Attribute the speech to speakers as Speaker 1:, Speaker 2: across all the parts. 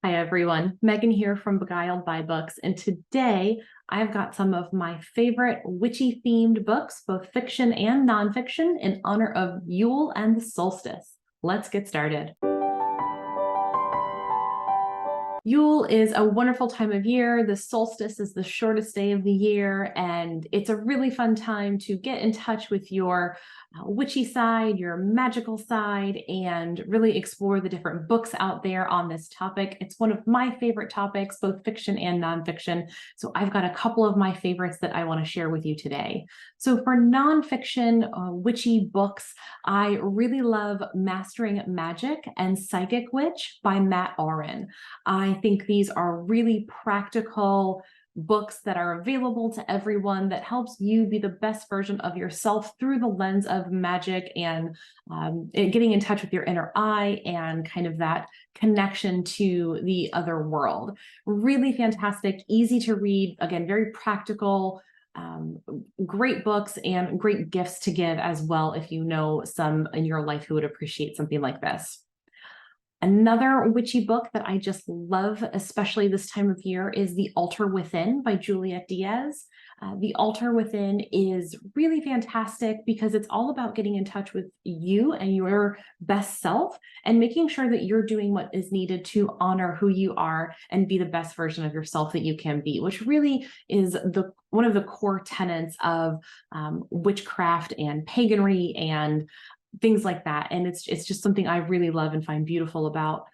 Speaker 1: Hi everyone, Megan here from Beguiled by Books, and today I've got some of my favorite witchy themed books, both fiction and nonfiction, in honor of Yule and the Solstice. Let's get started. Yule is a wonderful time of year. The solstice is the shortest day of the year, and it's a really fun time to get in touch with your witchy side, your magical side, and really explore the different books out there on this topic. It's one of my favorite topics, both fiction and nonfiction. So I've got a couple of my favorites that I want to share with you today. So for nonfiction witchy books, I really love Mastering Magic and Psychic Witch by Auryn. I think these are really practical books that are available to everyone that helps you be the best version of yourself through the lens of magic and getting in touch with your inner eye and kind of that connection to the other world. Really fantastic, easy to read, again, very practical, great books and great gifts to give as well if you know some in your life who would appreciate something like this. Another witchy book that I just love, especially this time of year, is The Altar Within by Juliet Diaz. The Altar Within is really fantastic because it's all about getting in touch with you and your best self and making sure that you're doing what is needed to honor who you are and be the best version of yourself that you can be, which really is one of the core tenets of witchcraft and paganry and things like that. And it's just something I really love and find beautiful about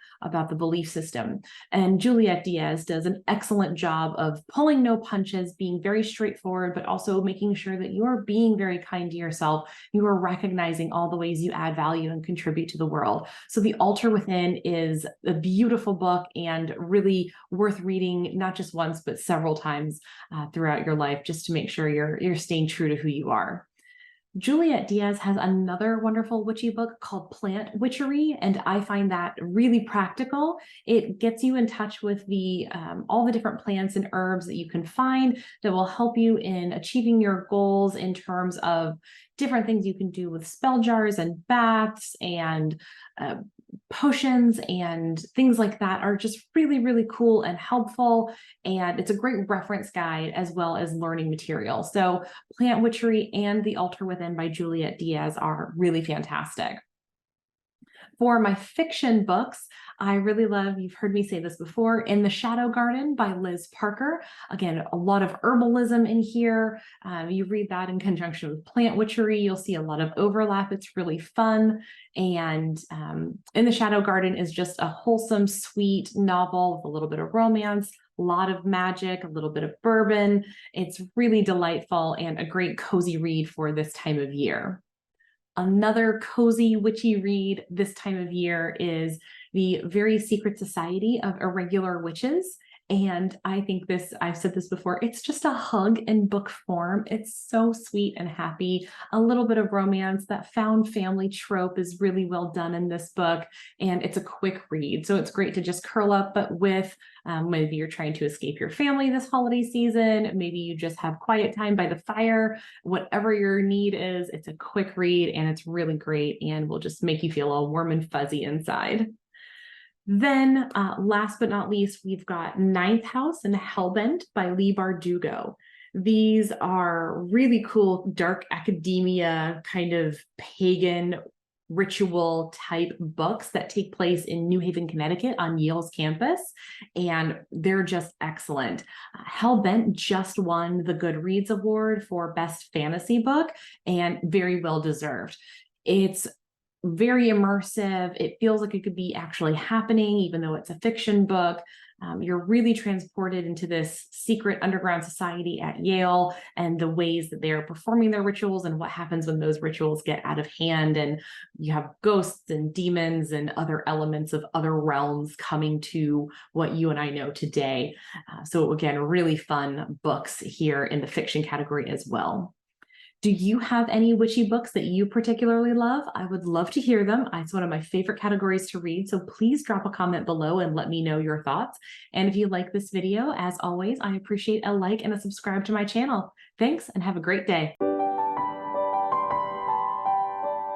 Speaker 1: the belief system. And Juliet Diaz does an excellent job of pulling no punches, being very straightforward, but also making sure that you're being very kind to yourself. You are recognizing all the ways you add value and contribute to the world. So The Altar Within is a beautiful book and really worth reading, not just once, but several times throughout your life, just to make sure you're staying true to who you are. Juliet Diaz has another wonderful witchy book called Plant Witchery, and I find that really practical. It gets you in touch with all the different plants and herbs that you can find that will help you in achieving your goals in terms of different things you can do with spell jars and baths and potions and things like that are just really, really cool and helpful. And it's a great reference guide as well as learning material. So Plant Witchery and The Altar Within by Juliet Diaz are really fantastic. For my fiction books, I really love, you've heard me say this before, In the Shadow Garden by Liz Parker. Again, a lot of herbalism in here. You read that in conjunction with Plant Witchery, you'll see a lot of overlap. It's really fun. And In the Shadow Garden is just a wholesome, sweet novel with a little bit of romance, a lot of magic, a little bit of bourbon. It's really delightful and a great cozy read for this time of year. Another cozy witchy read this time of year is The Very Secret Society of Irregular Witches. And I think this, I've said this before, it's just a hug in book form. It's so sweet and happy. A little bit of romance. That found family trope is really well done in this book. And it's a quick read. So it's great to just curl up, but with maybe you're trying to escape your family this holiday season. Maybe you just have quiet time by the fire. Whatever your need is, it's a quick read and it's really great and will just make you feel all warm and fuzzy inside. Then last but not least, we've got Ninth House and Hellbent by Leigh Bardugo. These are really cool, dark academia, kind of pagan ritual type books that take place in New Haven, Connecticut on Yale's campus, and they're just excellent. Hellbent just won the Goodreads Award for Best Fantasy Book, and very well deserved. It's very immersive. It feels like it could be actually happening, even though it's a fiction book. You're really transported into this secret underground society at Yale and the ways that they are performing their rituals and what happens when those rituals get out of hand. And you have ghosts and demons and other elements of other realms coming to what you and I know today. So again, really fun books here in the fiction category as well. Do you have any witchy books that you particularly love? I would love to hear them. It's one of my favorite categories to read, so please drop a comment below and let me know your thoughts. And if you like this video, as always, I appreciate a like and a subscribe to my channel. Thanks and have a great day.